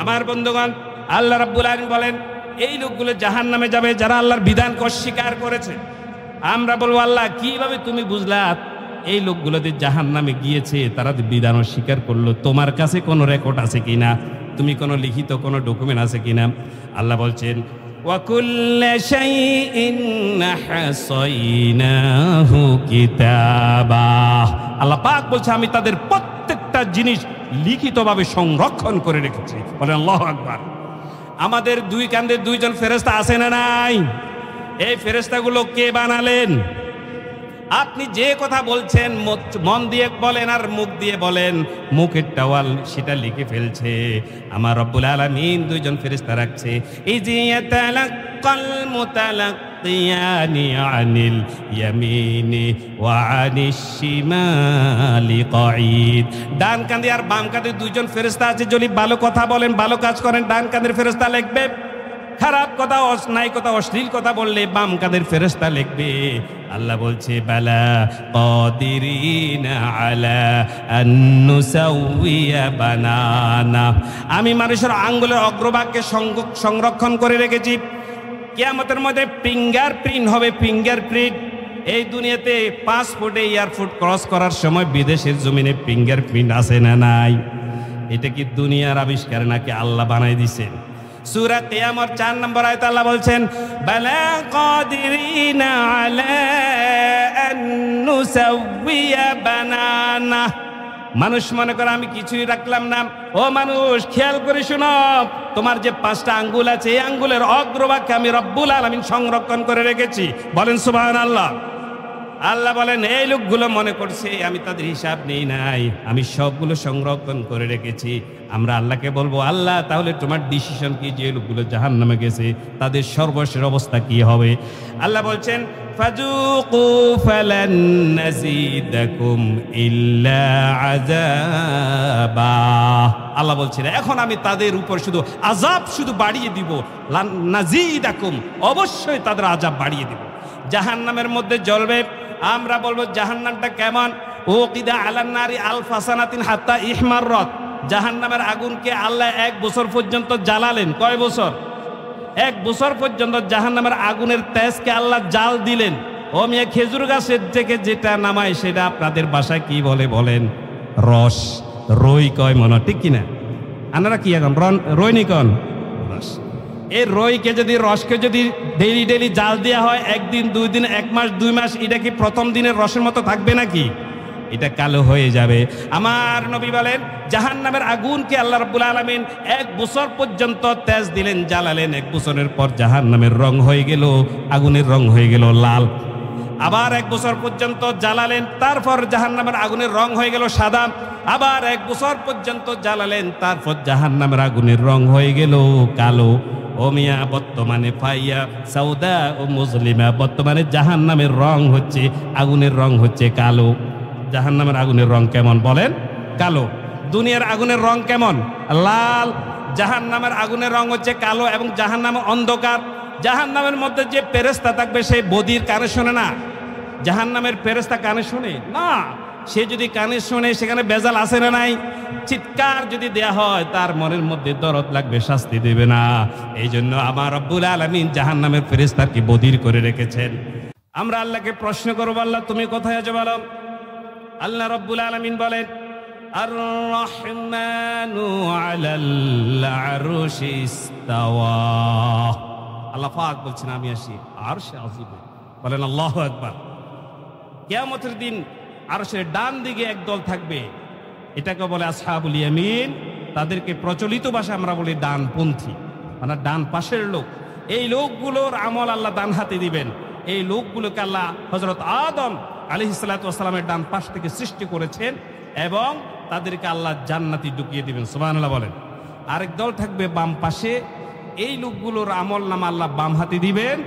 আমার বন্ধুগণ, আল্লাহ রাব্বুল আলামিন বলেন এই লোকগুলো জাহান্নামে যাবে যারা আল্লাহর বিধানকে অস্বীকার করেছে। আমরা বলবো আল্লাহ কিভাবে তুমি বুঝলা এই লোকগুলো যে জাহান্নামে গিয়েছে তারা বিধান অস্বীকার করলো? তোমার কাছে কোনো রেকর্ড আছে কিনা, তুমি কোনো লিখিত কোনো ডকুমেন্ট আছে কিনা? আল্লাহ বলছেন ওয়াকুল্লা শাইইন আহসাইনাহু কিতাবা। আল্লাহ পাক বলছে আমি তাদের প্রত্যেকটা জিনিস লিখিতভাবে সংরক্ষণ করে রেখেছি। বলেন আল্লাহু আকবার। আমাদের দুই কাঁধে দুইজন ফেরেশতা আছে না নাই? এই ফেরেশতাগুলো কে বানালেন? আপনি যে কথা বলছেন মন দিয়ে বলেন আর মুখ দিয়ে বলেন, মুখের টাওয়াল সেটা লিখে ফেলছে আমার রব্বুল আলামিন দুইজন ফেরেশতা রাখছে। ইজি ইয়াতালাক্কাল মুতালাক্কিয়ানি আনিল ইয়ামিনি ওয়া আনিশ শিমালি কাঈদ। ডান কাঁধে আর বাম কাঁধে দুইজন ফেরেশতা আছে। যদি ভালো কথা বলেন, ভালো কাজ করেন, ডান কাঁধের ফেরেশতা লিখবে। খারাপ কথা, অন্যায় কথা, অশ্লীল কথা বললে বাম কাঁধের ফেরেশতা লিখবে। আল্লাহ বলছে বালা কাদিরিনা আলা আন নুসাউইয়া বানানা। আমি মানুষের আঙ্গুলের অগ্রভাগকে সংরক্ষণ করে রেখেছি। কিয়ামতের মধ্যে ফিঙ্গারপ্রিন্ট হবে, ফিঙ্গারপ্রিন্ট। এই দুনিয়াতে পাসপোর্টে এয়ারপোর্ট ক্রস করার সময় বিদেশের জমিনে ফিঙ্গারপ্রিন্ট আছে না নাই? এটা কি দুনিয়ার আবিষ্কার নাকি আল্লাহ বানাই দিয়েছেন? সূরা কিয়ামত 4 নম্বর আয়াতে আল্লাহ বলছেন বালা কাদিরিনা আলা আন নুসাউইয়া বানানা। মানুষ মনে করে আমি কিছুই রাখলাম না। ও মানুষ, খেয়াল করে শোনো, তোমার যে 5টা আঙ্গুল আছে এই আঙ্গুলের অগ্রভাগকে আমি রব্বুল আলামিন সংরক্ষণ করে রেখেছি। বলেন সুবহানাল্লাহ। আল্লাহ বলেন এই লোকগুলো মনে করছে আমি তাদের হিসাব নেই নাই, আমি সবগুলো সংরক্ষণ করে রেখেছি। আমরা আল্লাহকে বলবো আল্লাহ তাহলে তোমার ডিসিশন কি, যে লোকগুলো জাহান্নামে গেছে তাদের সর্বশেষ অবস্থা কি হবে? আল্লাহ বলছেন ফাযুকু ফালান নাযিদাকুম ইল্লা আযাবা। আল্লাহ বলছেন এখন আমি তাদের উপর শুধু আযাব শুধু বাড়িয়ে দিব। লান নাযিদাকুম, অবশ্যই তাদের আযাব বাড়িয়ে দিব। জাহান্নামের মধ্যে জ্বলবে। আমরা বলবো জাহান্নামটা কেমন? ওকিদা আলান নারি আলফা সানাতিন হাত্তা ইহমাররাত। জাহান্নামের আগুনকে আল্লাহ 1 বছর পর্যন্ত জ্বালালেন। কয় বছর? 1 বছর পর্যন্ত জাহান্নামের আগুনের তেজকে আল্লাহ জাল দিলেন। ও মিয়া, খেজুর গাছের থেকে যেটা নামায় সেটা আপনাদের ভাষায় কি বলে বলেন? রস, রই কয় মনে, ঠিক কিনা? আপনারা কি এখন রইনি কন? রস। এই রইকে যদি, রসকে যদি ডেইলি ডেইলি জাল দেওয়া হয়, 1 দিন 2 দিন 1 মাস 2 মাস, এটা কি প্রথম দিনের রসের মতো থাকবে নাকি? এটা কালো হয়ে যাবে। আমার নবী বলেন জাহান্নামের আগুনকে আল্লাহ রাব্বুল আলামিন 1 বছর পর্যন্ত তেজ দিলেন, জ্বালালেন। 1 বছরের পর জাহান্নামের রং হয়ে গেল, আগুনের রং হয়ে গেল লাল। আবার 1 বছর পর্যন্ত জ্বালালেন, তারপর জাহান্নামের আগুনের রং হয়ে গেল সাদা। আবার 1 বছর পর্যন্ত জ্বালালেন, তারপর জাহান্নামের আগুনের রং হয়ে গেল কালো। ও মিয়া, বর্তমানে ফাইয়া সাউদা ও মুসলিমা, বর্তমানে জাহান্নামের রং হচ্ছে, আগুনের রং হচ্ছে কালো। জাহান্নামের আগুনের রং কেমন বলেন? কালো। দুনিয়ার আগুনের রং কেমন? লাল। জাহান্নামের আগুনের রং হচ্ছে কালো এবং জাহান্নামে অন্ধকার। জাহান্নামের মধ্যে যে ফেরেশতা থাকবে সে বদির কানে শোনে না। জাহান্নামের ফেরেশতা কানে শোনে না। সে যদি কানে শোনে সেখানে বেজাল আছে না নাই? চিৎকার যদি দেয়া হয় তার মনের মধ্যে দরদ লাগবে, শাস্তি দেবে না। এই জন্য আমার রব্বুল আলামিন জাহান্নামের ফেরেশতাকে বদির করে রেখেছেন। আমরা আল্লাহকে প্রশ্ন করব, আল্লাহ তুমি কোথায় আছো বলো? আল্লাহ রব্বুল আলামিন বলেন আর রহমানু আলাল আরশি ইস্তাওয়া। আল্লাহ পাক বলছেন আমি আসি আরশে আজিমে। বলেন আল্লাহু আকবার। কিয়ামতের দিন আরশের ডান দিকে একদল থাকবে, এটাকে বলে আসহাবুল ইয়ামিন। তাদেরকে প্রচলিত ভাষায় আমরা বলি ডানপন্থী, মানে ডান পাশের লোক। এই লোকগুলোর আমল আল্লাহ ডান হাতে দিবেন। এই লোকগুলোকে আল্লাহ হযরত আদম আলাইহিস সালাতু ওয়াস সালামের ডান পাশ থেকে সৃষ্টি করেছেন এবং তাদেরকে আল্লাহ জান্নাতে ঢুকিয়ে দিবেন। সুবহানাল্লাহ বলেন। আরেক দল থাকবে বাম পাশে। এই লোকগুলোর আমল নামা আল্লাহ বাম হাতে দিবেন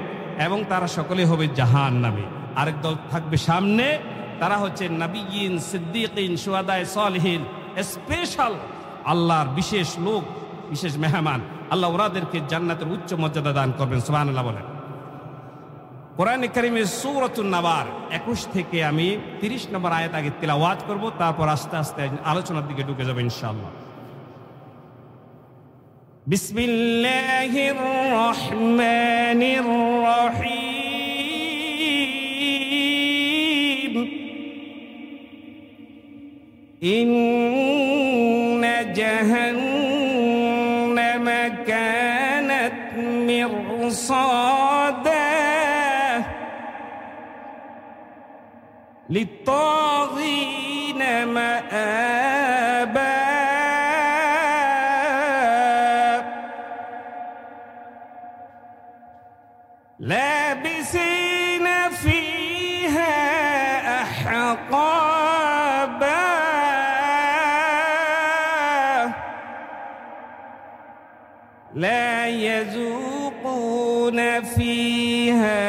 এবং তারা সকলে হবে জাহান্নামী। আরেক দল থাকবে সামনে, তারা হচ্ছে নবিয়িন, সিদ্দিকিন, শুহাদায়ে সালিহিন, স্পেশাল আল্লাহর বিশেষ লোক, বিশেষ মেহমান। আল্লাহ ওরাদেরকে জান্নাতের উচ্চ মর্যাদা দান করবেন। সুবহানাল্লাহ বলেন। কোরআনে কারীমের সূরাতুন নাবার 21 থেকে আমি 30 নম্বর আয়াত আগে তিলাওয়াত করব, তারপর আস্তে আস্তে আলোচনার দিকে ঢুকে যাব ইনশাআল্লাহ। বিসমিল্লাহির রহমানির রহিম। ইন্না জাহান্নামা কানাত মিরসাদা লিত্তাগিনা মাআবা لابسين فيها أحقابا لا يذوقون فيها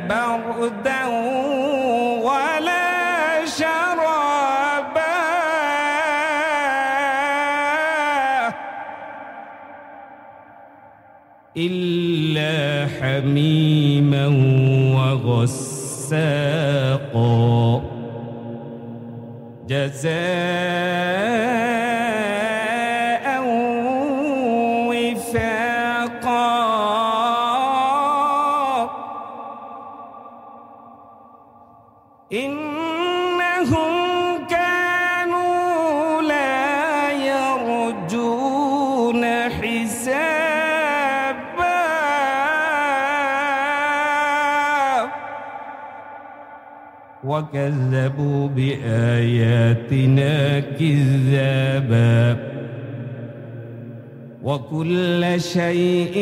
بردا ولا شرابا إلا حميما وغساقا جزاء وفاقا إنهم كانوا لا يرجون حسابا وكذبوا بآياتنا كذابا وكل شيء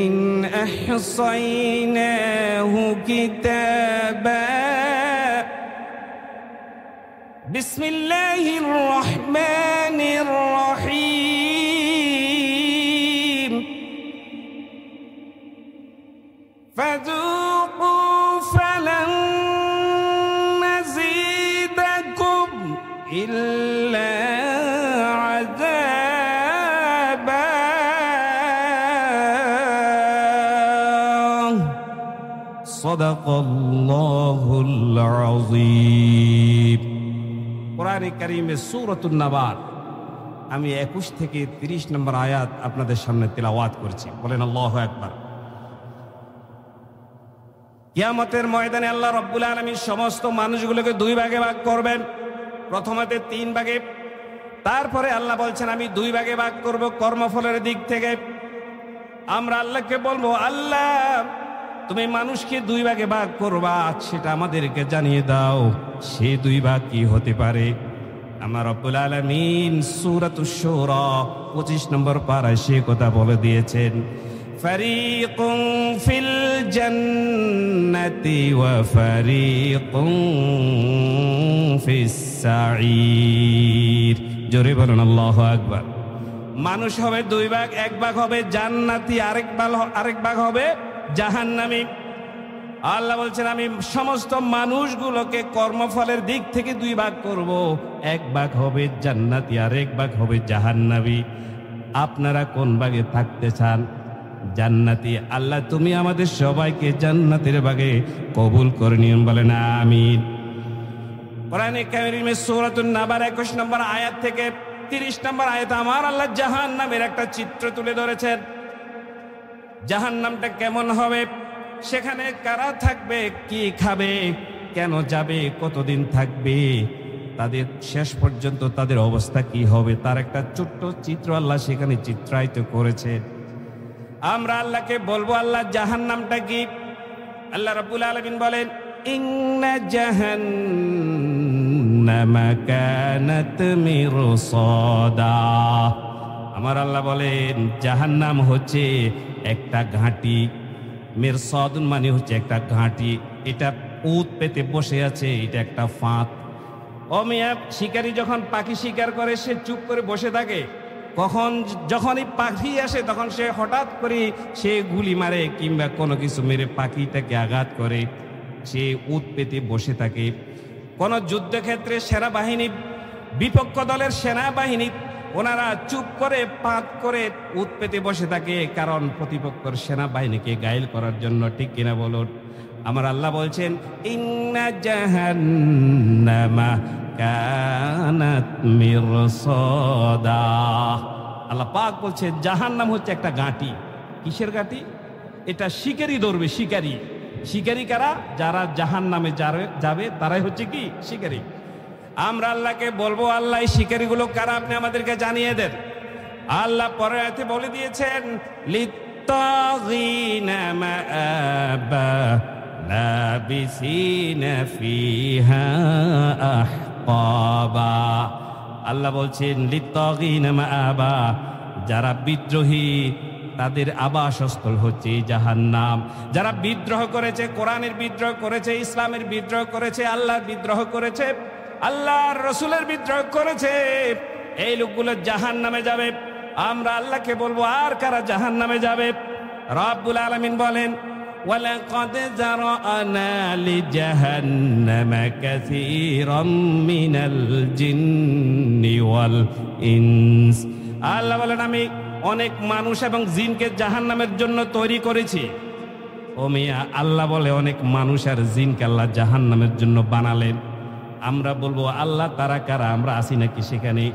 أحصيناه كتابا بسم الله الرحمن الرحيم فذوقوا فلن نزيدكم إلا عذابا صدق الله العظيم। কোরআনে কারীমে সূরাতুন নাবার আমি 21 থেকে 30 নম্বর আয়াত আপনাদের সামনে তেলাওয়াত করছি। বলেন আল্লাহু আকবার। কিয়ামতের ময়দানে আল্লাহ রাব্বুল আলামিন সমস্ত মানুষগুলোকে দুই ভাগে ভাগ করবেন, প্রথমতে 3 ভাগে। তারপরে আল্লাহ বলছেন আমি 2 ভাগে ভাগ করব কর্মফলের দিক থেকে। আমরা আল্লাহকে বলবো, আল্লাহ তুমি মানুষকে 2 ভাগে ভাগ করবা, সেটা আমাদেরকে জানিয়ে দাও। সে 2 ভাগ কি হতে পারে? আমার রব্বুল আলামিন সূরাতুশ শুরা 25 নম্বর পারায় সে কথা বলে দিয়েছেন। ফারিকুন ফিল জান্নাতি ওয়া ফারিকুন ফিস সাঈর। জোরে বলুন আল্লাহু আকবার। মানুষ হবে 2 ভাগ, 1 ভাগ হবে জান্নাতি, আরেক ভাগ হবে জাহান্নামী। আল্লাহ বলছেন আমি সমস্ত মানুষগুলোকে কর্মফলের দিক থেকে 2 ভাগ করব, 1 ভাগ হবে জান্নাতি আর 1 ভাগ হবে জাহান্নামী। আপনারা কোন ভাগে থাকতে চান? জান্নাতি। আল্লাহ তুমি আমাদের সবাইকে জান্নাতের ভাগে কবুল করে নিন, বলেন আমিন। কোরআনে কারীমে সূরাতুন নাবার 21 নম্বর আয়াত থেকে 30 নম্বর আয়াত আমার আল্লাহ জাহান্নামের একটা চিত্র তুলে ধরেছেন। জাহান্নামটা কেমন হবে, সেখানে কারা থাকবে, কি খাবে, কেন যাবে, কতদিন থাকবে, তাদের শেষ পর্যন্ত তাদের অবস্থা কি হবে, তার একটা ছোট্ট চিত্র আল্লাহ সেখানে চিত্রায়িত করেছে। আমরা আল্লাহকে বলবো, আল্লাহ জাহান্নামটা কি? আল্লাহ রাব্বুল আলামিন বলেন ইন্না জাহান্নামা কানাত মিরসাদা। আমার আল্লাহ বলেন জাহান্নাম হচ্ছে একটা ঘাঁটি। মিরসাদুন মানে হচ্ছে একটা ঘাঁটি, এটা উত পেতে বসে আছে, এটা একটা ফাঁদ। ও মিয়া, শিকারী যখন পাখি শিকার করে সে চুপ করে বসে থাকে, যখনই পাখি আসে তখন সে হঠাৎ করে সে গুলি মারে কিংবা কোনো কিছু মেরে পাখিটাকে আঘাত করে, সে উত পেতে বসে থাকে। কোন যুদ্ধক্ষেত্রে সেনাবাহিনী, বিপক্ষ দলের সেনাবাহিনী ওনারা চুপ করে পাত করে উত পেতে বসে থাকে, কারণ প্রতিপক্ষের সেনাবাহিনীকে ঘায়েল করার জন্য। ঠিক কিনা বলুন? আমার আল্লাহ বলছেন ইন্না জাহান্নামা কানাত মিরসাদা। আল্লাহ পাক বলছে জাহান্নাম হচ্ছে একটা ঘাঁটি। কিসের ঘাঁটি? এটা শিকারি ধরবে, শিকারি। শিকারি কারা? যারা জাহান্নামে যাবে তারাই হচ্ছে কি শিকারি। আমরা আল্লাহকে বলবো, আল্লাহ এই শিকারিগুলো কারা আপনি আমাদেরকে জানিয়ে দেন। আল্লাহ পরের আয়াতে বলে দিয়েছেন, লিত্তাগিনা মাআবা লাবিসিনা ফিহা আহকাবা। আল্লাহ বলছেন লিত্তাগিনা মাআবা, যারা বিদ্রোহী তাদের আবাসস্থল হচ্ছে জাহান্নাম। যারা বিদ্রোহ করেছে, কোরআনের বিদ্রোহ করেছে, ইসলামের বিদ্রোহ করেছে, আল্লাহর বিদ্রোহ করেছে, আল্লাহর রসুলের বিদ্রোহ করেছে, এই লোকগুলো জাহান্নামে যাবে। আমরা আল্লাহকে বলবো, আর কারা জাহান্নামে যাবে? রব্বুল আলামিন বলেন, ওয়ালাকাদ যারানা লিজাহান্নামা কাসীরাম মিনাল জিন্নি ওয়াল ইনস। আল্লাহ বলেন, আমি অনেক মানুষ এবং জিনকে জাহান্নামের জন্য তৈরি করেছি। ও মিয়া, আল্লাহ বলে অনেক মানুষ আর জিনকে আল্লাহ জাহান্নামের জন্য বানালেন। আমরা বলবো, আল্লাহ তারা কারা? আমরা আসি নাকি সেখানে?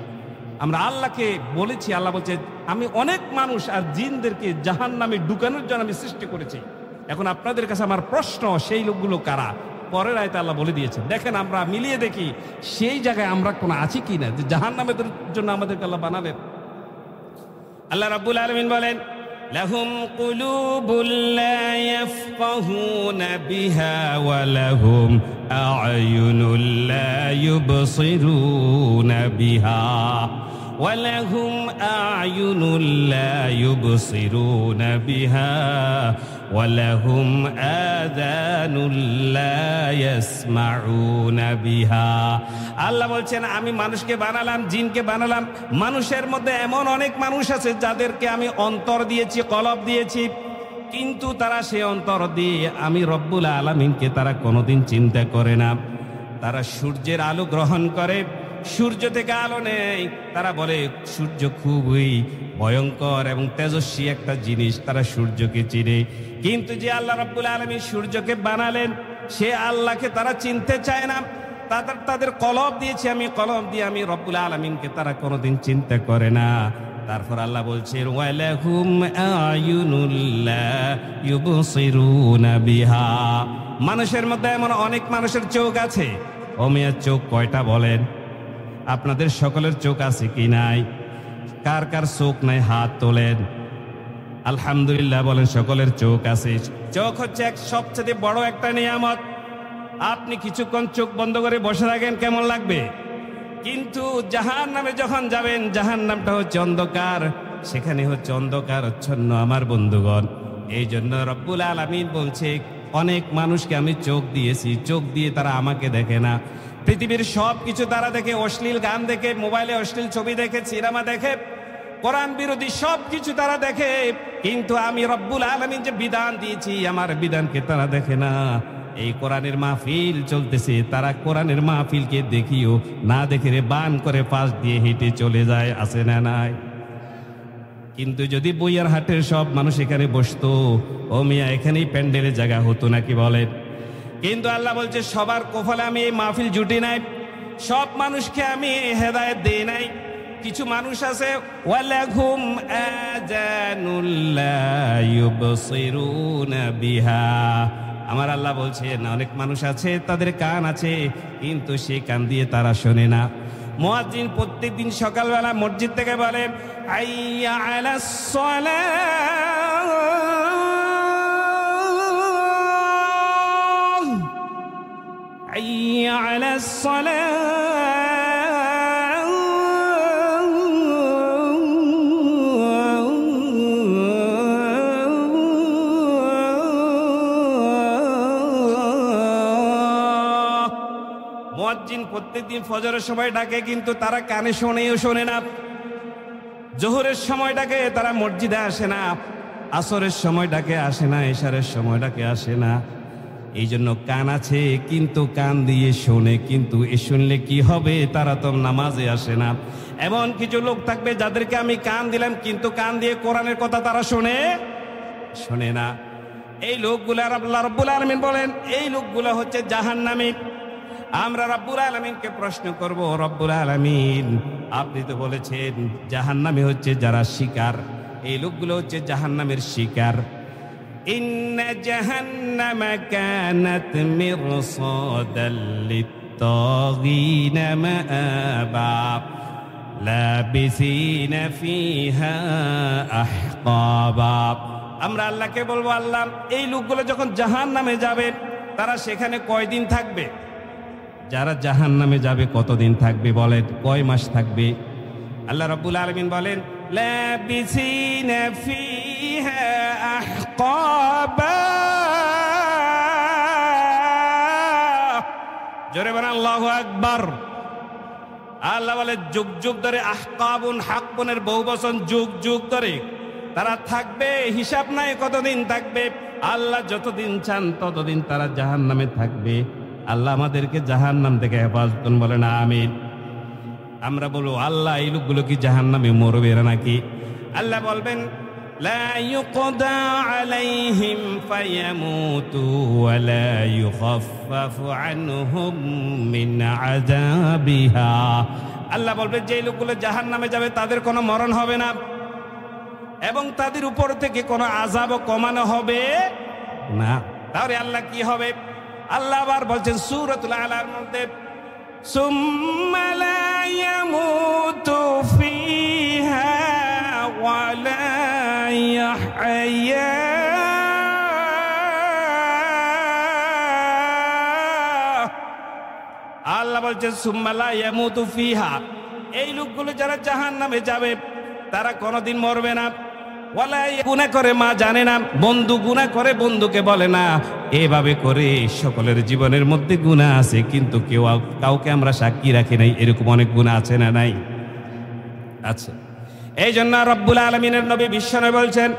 আমরা আল্লাহকে বলেছি, আল্লাহ বলছে আমি অনেক মানুষ আর জিনদেরকে জাহান্নামে ঢুকানোর জন্য আমি সৃষ্টি করেছি। এখন আপনাদের কাছে আমার প্রশ্ন, সেই লোকগুলো কারা? পরের আয়াতে আল্লাহ বলে দিয়েছেন। দেখেন, আমরা মিলিয়ে দেখি সেই জায়গায় আমরা কোনো আছি কিনা যে জাহান্নামের জন্য আমাদেরকে আল্লাহ বানালেন। আল্লাহ রাব্বুল আলামিন বলেন, লাহুম কুলুবুল লা ইয়াফকাহুনা বিহা ওয়া লাহুম আ'য়ুনুল লা ইউবসিরুনা বিহা ওয়া লাহুম আ'য়ুনুল লা ইউবসিরুনা বিহা ওয়া লাহুম আযানুল লা ইয়াসমাউনা বিহা। আল্লাহ বলছেন, আমি মানুষকে বানালাম, জিনকে বানালাম। মানুষের মধ্যে এমন অনেক মানুষ আছে যাদেরকে আমি অন্তর দিয়েছি, কলব দিয়েছি, কিন্তু তারা সে অন্তর দিয়ে আমি রব্বুল আলামিনকে তারা কোনোদিন চিন্তা করে না। তারা সূর্যের আলো গ্রহণ করে, সূর্য থেকে আলো নেয়। তারা বলে সূর্য খুবই ভয়ঙ্কর এবং তেজস্বী একটা জিনিস, তারা সূর্যকে চিনে। কিন্তু যে আল্লাহ রব্বুল আলামিন সূর্যকে বানালেন, সে আল্লাহকে তারা চিনতে চায় না। তাদের কলব দিয়েছি আমি, কলব দিয়ে আমি রব্বুল আলামিনকে তারা কোনোদিন চিন্তা করে না। তারপর আল্লাহ বলছেন, ওয়ালাহুম আ'য়ুনুল লা ইউবসিরুনা বিহা। মানুষের মধ্যে এমন অনেক মানুষের চোখ আছে। ও মিয়া, চোখ কয়টা বলেন? আপনাদের সকলের চোখ আছে কি নাই? কার কার চোখ নাই হাত তোলেন। আলহামদুলিল্লাহ বলেন, সকলের চোখ আছে। চোখ হচ্ছে এক সবচেয়ে বড় একটা নিয়ামত। আপনি কিছুক্ষণ চোখ বন্ধ করে বসে থাকেন, কেমন লাগবে? কিন্তু জাহান্নামে যখন যাবেন, জাহান্নামটা হচ্ছে অন্ধকার, সেখানে হচ্ছে অন্ধকারচ্ছন্ন আমার বন্ধুগণ। এই জন্য রব্বুল আলামিন বলছে, অনেক মানুষকে আমি চোখ দিয়েছি, চোখ দিয়ে তারা আমাকে দেখে না। পৃথিবীর সব কিছু তারা দেখে, অশ্লীল গান দেখে, মোবাইলে অশ্লীল ছবি দেখে, সিনেমা দেখে, কোরআন বিরোধী সব কিছু তারা দেখে, কিন্তু আমি রব্বুল আলামিন যে বিধান দিয়েছি, আমার বিধানকে তারা দেখে না। এই কোরআনের মাহফিল চলতেছে, তারা কোরআনের মাহফিলকে দেখিও না দেখে রে বান করে পাশ দিয়ে হেঁটে চলে যায়, আছে না নাই? কিন্তু যদি বইয়ার হাটের সব মানুষ এখানে বসতো, ও মিয়া, এখানেই প্যান্ডেলের জায়গা হতো নাকি বলেন? কিন্তু আল্লাহ বলছে, সবার কপালে আমি এই মাহফিল জুটি নাই, সব মানুষকে আমি হেদায়েত দেই নাই। কিছু মানুষ আছে, ওয়ালাহুম আযানুল লা ইউবসিরুনা বিহা। আমার আল্লাহ বলছেন, অনেক মানুষ আছে তাদের কান আছে, কিন্তু সেই কান দিয়ে তারা শোনে না। মুয়াজ্জিন প্রত্যেকদিন সকালবেলা মসজিদ থেকে বলে, হাইয়া আলাস সালাহ, হাইয়া আলাস সালাহ। মুয়াজ্জিন প্রত্যেকদিন ফজরের সময় ডাকে, কিন্তু তারা কানে শোনেও শোনে না। জোহরের সময় ডাকে, তারা মসজিদে আসে না। আসরের সময় ডাকে, আসে না। এশারের সময় ডাকে, আসে না। এই জন্য কান আছে, কিন্তু কান দিয়ে শোনে, কিন্তু এ শুনলে কি হবে? তারা তো নামাজে আসে না। এমন কিছু লোক থাকবে যাদেরকে আমি কান দিলাম, কিন্তু কান দিয়ে কোরআনের কথা তারা শোনে না। এই লোকগুলা আল্লাহ রাব্বুল আলামিন বলেন, এই লোকগুলো হচ্ছে জাহান্নামী। আমরা রব্বুল আলামিনকে প্রশ্ন করব, রব্বুল আলামিন আপনি তো বলেছেন জাহান্নামী হচ্ছে যারা শিকার। এই লোকগুলো হচ্ছে জাহান্নামের শিকার। ইন্না জাহান্নামা কানাত মিরসাদাল লিত-তাগীনা মাআবা লাবিসিনা ফিহা আহকাবা। আমরা আল্লাহকে বলবো, আল্লাহ এই লোকগুলো যখন জাহান্নামে যাবে তারা সেখানে কয়দিন থাকবে? যারা জাহান্নামে যাবে কতদিন থাকবে বলেন? কয় মাস থাকবে? আল্লাহ রাব্বুল আলামিন বলেন লাবিসিনা ফিহা আহকাবা। জোরে বলেন আল্লাহু আকবার। আল্লাহ বলে যুগ যুগ ধরে, আহকাবুন হাকবুনের বহুবচন, যুগ যুগ ধরে তারা থাকবে, হিসাব নাই কতদিন থাকবে। আল্লাহ যতদিন চান ততদিন তারা জাহান্নামে থাকবে। আল্লাহ আমাদেরকে জাহান্নাম থেকে হেফাজত করুন, বলেন আমিন। আমরা বলবো আল্লাহ এই লোকগুলো কি জাহান্নামে মরবে নাকি? আল্লাহ বলবেন লা ইউকদা আলাইহিম ফায়ামুতু ওয়া লা ইউখাফফাফু আনহুম মিন আযাবিহা। আল্লাহ বলবে যে লোকগুলো জাহান্নামে যাবে তাদের কোনো মরণ হবে না এবং তাদের উপর থেকে কোনো আযাবও কমানো হবে না। তাহলে আল্লাহ কি হবে? আল্লাহ আবার বলছেন সূরাতুল আলার মধ্যে সুম্মা লা ইয়ামুতু ফিহা ওয়া লা ইয়াহইয়া। আল্লাহ বলছেন সুম্মা লা ইয়ামুতু ফিহা, এই লোকগুলো যারা জাহান্নামে যাবে তারা কোনোদিন মরবে না। ওয়ালা গুনাহ করে মা জানে না, বন্ধু গুনাহ করে বন্ধুকে বলে না। এভাবে করে সকলের জীবনের মধ্যে গুনাহ আছে, কিন্তু কেউ কাউকে আমরা সাক্ষী রাখি নাই। এরকম অনেক গুনাহ আছে না নাই? আচ্ছা, এই জন্য রব্বুল আলামিনের নবী বিশ্বনবী বলছেন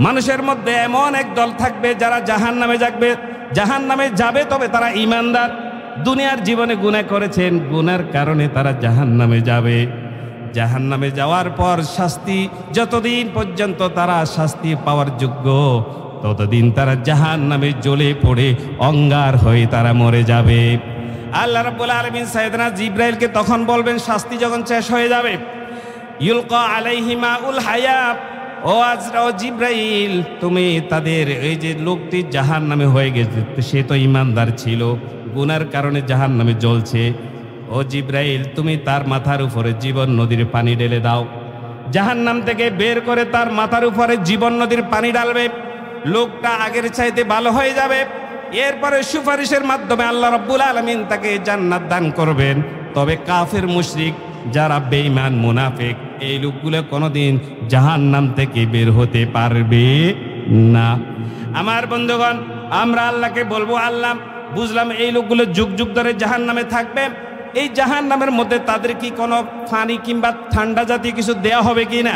মানুষের মধ্যে এমন এক দল থাকবে যারা জাহান্নামে যাবে, তবে তারা ঈমানদার। দুনিয়ার জীবনে গুনাহ করেছেন, গুনার কারণে তারা জাহান্নামে যাবে। জাহান্নামে যাওয়ার পর শাস্তি, যতদিন পর্যন্ত তারা শাস্তি পাওয়ার যোগ্য ততদিন তারা জাহান্নামে জ্বলে পড়ে অঙ্গার হয়ে তারা মরে যাবে। আল্লাহ রাব্বুল আলামিন সাইয়েদনা জিবরাইলকে তখন বলবেন শাস্তি যখন শেষ হয়ে যাবে, ইউলকা আলাইহি মাউল হায়াত, ও জিবরাইল তুমি তাদের, এই যে লোকটি জাহান্নামে হয়ে গেছে সে তো ঈমানদার ছিল, গুনার কারণে জাহান্নামে জ্বলছে, ও জিবরাইল তুমি তার মাথার উপরে জীবন নদীর পানি ঢেলে দাও। জাহান্নাম থেকে বের করে তার মাথার উপরে জীবন নদীর পানি ঢালবে, লোকটা আগের চাইতে ভালো হয়ে যাবে। এরপরে সুপারিশের মাধ্যমে আল্লাহ রাব্বুল আলামিন তাকে জান্নাত দান করবেন। তবে কাফের মুশরিক যারা বেঈমান মুনাফিক, এই লোকগুলো কোনোদিন জাহান্নাম থেকে বের হতে পারবে না। আমার বন্ধুগণ, আমরা আল্লাহকে বলবো আল্লাহ বুঝলাম এই লোকগুলো যুগ যুগ ধরে জাহান্নামে থাকবে, এই জাহান্নামের মধ্যে তাদের কি কোনো পানি কিংবা ঠান্ডা জাতীয় কিছু দেয়া হবে কি না?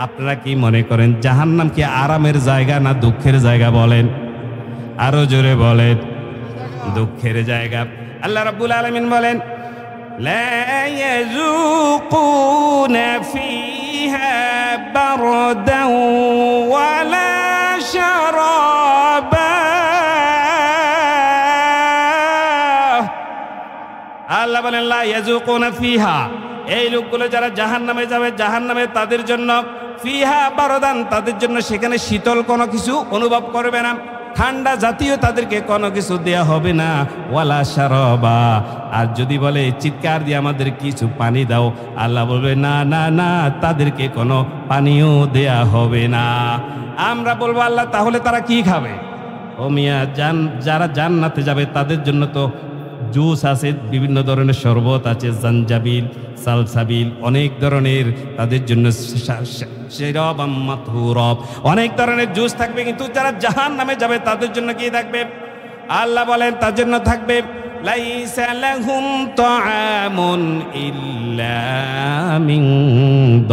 আপনারা কি মনে করেন জাহান্নাম কি আরামের জায়গা না দুঃখের জায়গা? বলেন, আরো জোরে বলেন। দুঃখের জায়গা। আল্লাহ রাব্বুল আলামিন বলেন লা ইয়াযুকুনা ফিহা বারদান ওয়ালা শারাবা। আল্লাহ বলেন লা ইয়াযুকুনা ফিহা, এই লোকগুলো যারা জাহান্নামে যাবে, জাহান্নামে তাদের জন্য ফিহা বারদান, তাদের জন্য সেখানে শীতল কোনো কিছু অনুভব করবে না, ঠান্ডা জাতীয় তাদেরকে কোনো কিছু দেয়া হবে না, ওয়ালা শারাবা। আর যদি বলে চিৎকার দিয়ে আমাদের কিছু পানি দাও, আল্লাহ বলবে না না না, তাদেরকে কোনো পানিও দেয়া হবে না। আমরা বলবো আল্লাহ তাহলে তারা কি খাবে? ও মিয়া, যারা জান্নাতে যাবে তাদের জন্য তো জুস আছে, বিভিন্ন ধরনের শরবত আছে, জানজাবিল, সালসাবিল, অনেক ধরনের তাদের জন্য শিরাবাম মাতহুরাব, অনেক ধরনের জুস থাকবে। কিন্তু যারা জাহান্নামে যাবে তাদের জন্য কি থাকবে? আল্লাহ বলেন তার জন্য থাকবে লাইসা লাহুম তাআমুন ইল্লা মিন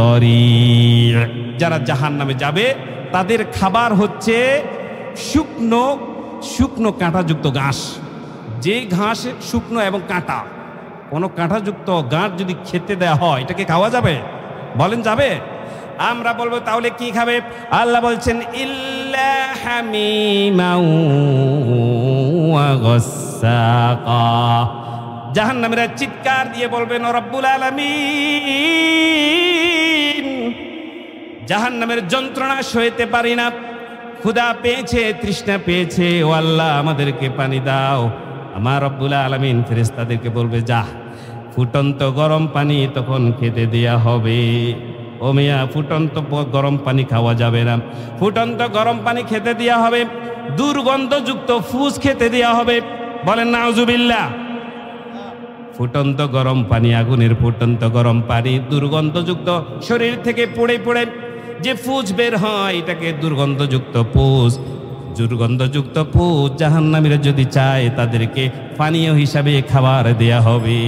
দরি'। যারা জাহান্নামে যাবে তাদের খাবার হচ্ছে শুকনো শুকনো কাঁটাযুক্ত ঘাস। যে ঘাস শুকনো এবং কাঁটা, কোনো কাঁটাযুক্ত ঘাস যদি খেতে দেওয়া হয় এটাকে খাওয়া যাবে? বলেন যাবে? আমরা বলবো তাহলে কি খাবে? আল্লাহ বলছেন ইল্লা হামিমাও ওয়া গাসসাকা। জাহান্নামীরা চিৎকার দিয়ে বলবেন ও রব্বুল আলামিন, জাহান্নামের যন্ত্রণা সইতে পারি না, ক্ষুধা পেয়েছে, তৃষ্ণা পেয়েছে, ও আল্লাহ আমাদেরকে পানি দাও। আমার রব্বুল আলামিন ফেরেশতাদেরকে বলবে, যা ফুটন্ত গরম পানি তখন খেতে দেয়া হবে। ও মিয়া, ফুটন্ত গরম পানি খাওয়া যাবে না, ফুটন্ত গরম পানি খেতে দেয়া হবে, দুর্গন্ধযুক্ত ফুস খেতে দেয়া হবে। বলেন নাউজুবিল্লাহ। ফুটন্ত গরম পানি, আগুনের ফুটন্ত গরম পানি, দুর্গন্ধযুক্ত, শরীর থেকে পড়ে পড়ে যে ফুস বের হয় এটাকে দুর্গন্ধযুক্ত ফুস। দুর্গন্ধযুক্ত ফুস জাহান্নামীরা যদি চায় তাদেরকে পানীয় হিসাবে খাবার দেয়া হবে।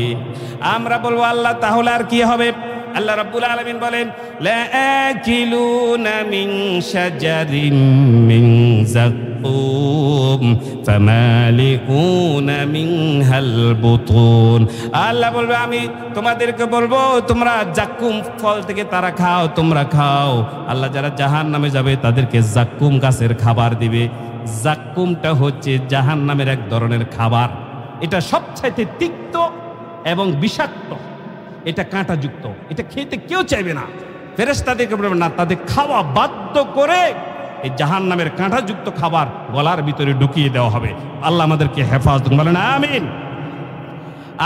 আমরা বলবো, আল্লাহ তাহলে আর কি হবে? আল্লাহ রাব্বুল আলামিন বলেন, লাআকিলুনা মিন শাজারিম মিন যাক্কুম ফামালিউনা মিনহাল বুতুন। আল্লাহ বলবে, আমি তোমাদেরকে বলবো তোমরা জাক্কুম ফল থেকে তারা খাও, তোমরা খাও। আল্লাহ যারা জাহান্নামে যাবে তাদেরকে জাক্কুম গাছের খাবার দিবে। জাক্কুমটা হচ্ছে জাহান্নামের এক ধরনের খাবার। এটা সবচাইতে তিক্ত এবং বিষাক্ত, এটা কাঁটাযুক্ত, এটা খেতে কেউ চাইবে না। ফেরেশতাদেরকে বলবে না, তাদের খাওয়া বাধ্য করে এই জাহান্নামের কাঁটাযুক্ত খাবার গলার ভিতরে ঢুকিয়ে দেওয়া হবে। আল্লাহ আমাদেরকে হেফাজত করুন, বলেন আমিন।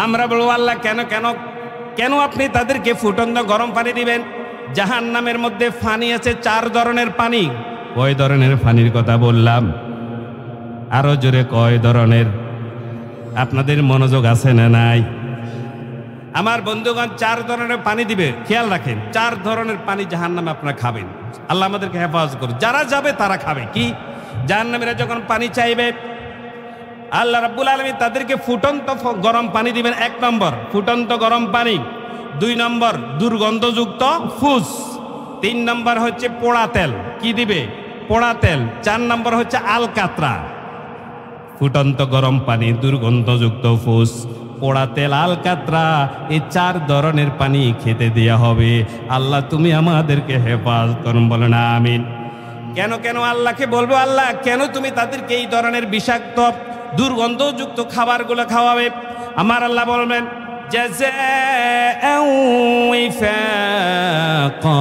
আমরা বলবো, আল্লাহ কেন কেন কেন আপনি তাদেরকে ফুটন্ত গরম পানি দিবেন? জাহান্নামের মধ্যে পানি আছে 4 ধরনের পানি। কয় ধরনের পানির কথা বললাম? আরো জোরে, কয় ধরনের? আপনাদের মনোযোগ আছে না নাই? আমার বন্ধুগণ, 4 ধরনের পানি দিবে, খেয়াল রাখেন। 4 ধরনের পানি জাহান্নামে আপনারা খাবেন। আল্লাহ আমাদেরকে হেফাজত করুন। যারা যাবে তারা খাবে কি? জাহান্নামীরা যখন পানি চাইবে, আল্লাহ রাব্বুল আলামিন তাদেরকে ফুটন্ত গরম পানি দিবেন। 1 নম্বর ফুটন্ত গরম পানি, 2 নম্বর দুর্গন্ধযুক্ত ফুস, 3 নম্বর হচ্ছে পোড়া তেল। কি দিবে? পোড়া তেল। 4 নম্বর হচ্ছে আলকাতরা। ফুটন্ত গরম পানি, দুর্গন্ধযুক্ত ফুস, পোড়া তেল, আলকাতরা, এই 4 ধরনের পানি খেতে দেয়া হবে। আল্লাহ তুমি আমাদেরকে হেফাজত করুন, বলেন আমিন। কেন কেন আল্লাহকে বলবো, আল্লাহ কেন তুমি তাদেরকে এই ধরনের বিষাক্ত দুর্গন্ধযুক্ত খাবারগুলো খাওয়াবে? আমার আল্লাহ বলবেন, জাযাআও ওয়িফাকা,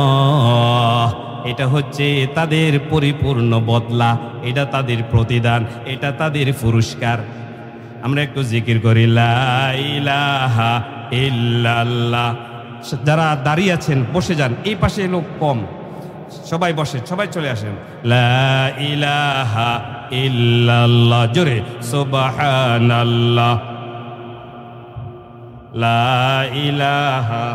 এটা হচ্ছে তাদের পরিপূর্ণ বদলা, এটা তাদের প্রতিদান, এটা তাদের পুরস্কার। আমরা একটু জিকির করি, লা ইলাহা ইল্লাল্লাহ। যারা দাঁড়িয়ে আছেন বসে যান, এই পাশে লোক কম, সবাই বসেন, সবাই চলে আসেন। লা ইলাহা ইল্লাল্লাহ, জোরে সুবহানাল্লাহ। লা ইলাহা।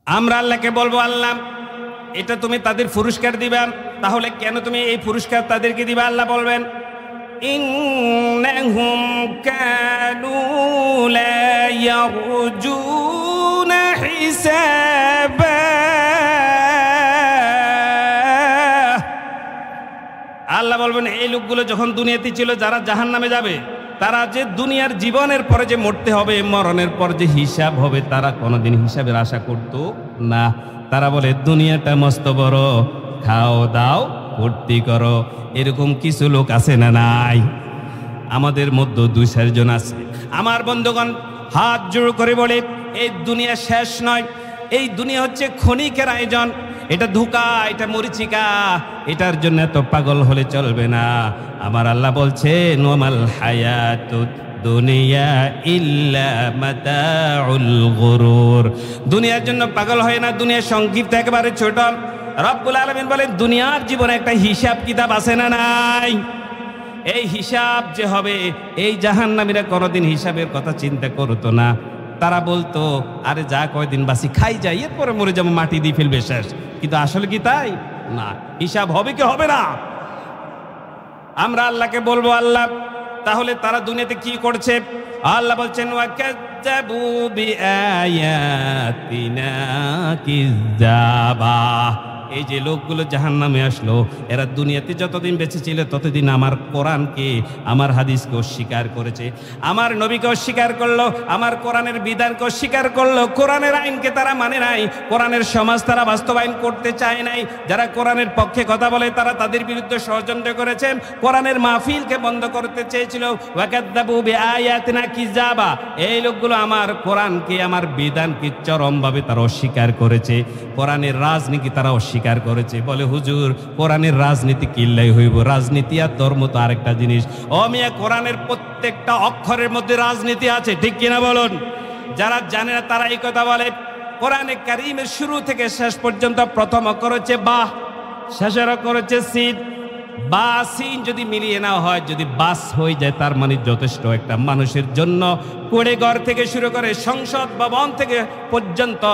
আমরা আল্লাহকে বলবো, আল্লাহ এটা তুমি তাদের পুরস্কার দিবা, তাহলে কেন তুমি এই পুরস্কার তাদেরকে দিবা? আল্লাহ বলবেন, ইন্নাহুম কানু লা ইয়ারজুনা হিসাবা। আল্লাহ বলবেন, এই লোকগুলো যখন দুনিয়াতে ছিল, যারা জাহান্নামে যাবে, তারা যে দুনিয়ার জীবনের পরে যে মরতে হবে, মরণের পর যে হিসাব হবে, তারা কোনোদিন হিসাবের আশা করতো না। তারা বলে, দুনিয়াটা মস্ত বড়, খাও দাও ভর্তি করো। এরকম কিছু লোক আছে না নাই? আমাদের মধ্যে 2-4 জন আছে। আমার বন্ধুগণ, হাত জোড় করে বলে, এই দুনিয়া শেষ নয়। এই দুনিয়া হচ্ছে ক্ষণিকের আয়োজন, এটা ধোঁকা, এটা মরিচিকা, এটার জন্য এত পাগল হলে চলবে না। আমার আল্লাহ বলছেন, ওয়ামাল হায়াতুদ দুনিয়া ইল্লা মাতাউল গুরুর। দুনিয়ার জন্য পাগল হয় না, দুনিয়া সংক্ষিপ্ত, একেবারে ছোট। রব্বুল আলামিন বলেন, দুনিয়ার জীবনে একটা হিসাব কিতাব আছে না নাই? এই হিসাব যে হবে, এই জাহান্নামীরা কোনোদিন হিসাবের কথা চিন্তা করতো না। তারা বলতো, আরে যা কয়দিন বাসি খাই যাই, এরপরে মরে যাবো, মাটি দিয়ে ফেলবে, শেষ। কিন্তু আসলে কি তাই না? হিসাব হবে কি হবে না? আমরা আল্লাহকে বলবো, আল্লাহ তাহলে তারা দুনিয়াতে কি করছে? আল্লাহ বলছেন, ওয়াকাযযাবু বিআয়াতিনা কিযাবা। এই যে লোকগুলো জাহান্নামে আসলো, এরা দুনিয়াতে যতদিন বেঁচে ছিল ততদিন আমার কোরআনকে, আমার হাদিসকে অস্বীকার করেছে, আমার নবীকে অস্বীকার করলো, আমার কোরআনের বিধানকে অস্বীকার করলো, কোরআনের আইনকে তারা মানে নাই, কোরআনের সমাজ তারা বাস্তবায়ন করতে চায় নাই। যারা কোরআনের পক্ষে কথা বলে তারা তাদের বিরুদ্ধে ষড়যন্ত্র করেছে, কোরআনের মাহফিলকে বন্ধ করতে চেয়েছিল। ওয়াকাদ্দাবু বিআয়াতিনা কিযাবা, এই লোকগুলো আমার কোরআনকে, আমার বিধানকে চরমভাবে তারা অস্বীকার করেছে। কোরআনের রাজনীতি তারা অস্বীকার করেছে। বলে হুজুর কোরআনের রাজনীতি কিল্লাই হইব, রাজনীতি আর ধর্ম তো আরেকটা জিনিস। ও মিয়া, কোরআনের প্রত্যেকটা অক্ষরের মধ্যে রাজনীতি আছে, ঠিক কিনা বলুন? যারা জানে না তারা এই কথা বলে। কোরআনে কারীমের শুরু থেকে শেষ পর্যন্ত প্রথম অক্ষর হচ্ছে বা, শেষের অক্ষর হচ্ছে সিন। বা সিন যদি মিলিয়ে না হয়, যদি বাস হয়ে যায়, তার মানে যথেষ্ট। একটা মানুষের জন্য কুড়ে ঘর থেকে শুরু করে সংসদ ভবন থেকে পর্যন্ত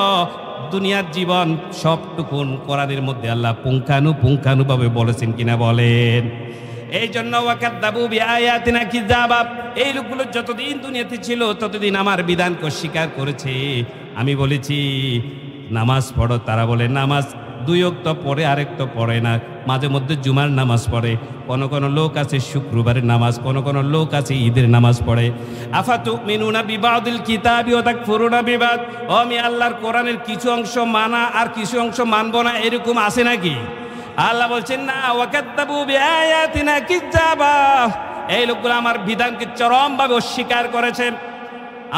দুনিয়ার জীবন সবটুকুন কোরআনের মধ্যে আল্লাহ পুঙ্খানুপুঙ্খানুভাবে বলেছেন কিনা বলেন? এই জন্য ওয়াকাদ্দাবু বিআয়াতিনা কিযাবা, এই লোকগুলো যতদিন দুনিয়াতে ছিল ততদিন আমার বিধানকে অস্বীকার করেছে। আমি বলেছি নামাজ পড়ো, তারা বলে নামাজ দুই ওয়াক্ত পড়ে, আরেক তো পড়ে না, মাঝে মধ্যে জুমার নামাজ পড়ে, কোন লোক আছে শুক্রবারের নামাজ, কোন লোক আছে ঈদের নামাজ পড়ে। আফাতুমিনুনা বিবাদিল কিতাবি ওয়া তাকফুরুনা বিবাদ, ও আমি আল্লাহর কোরআনের কিছু অংশ মানা আর কিছু অংশ মানবো না, এরকম আছে নাকি? আল্লাহ বলছেন না, ওয়াকাদ্দাবু বিআয়াতিনা কিযাবা, এই লোকগুলো আমার বিধানকে চরমভাবে অস্বীকার করেছে,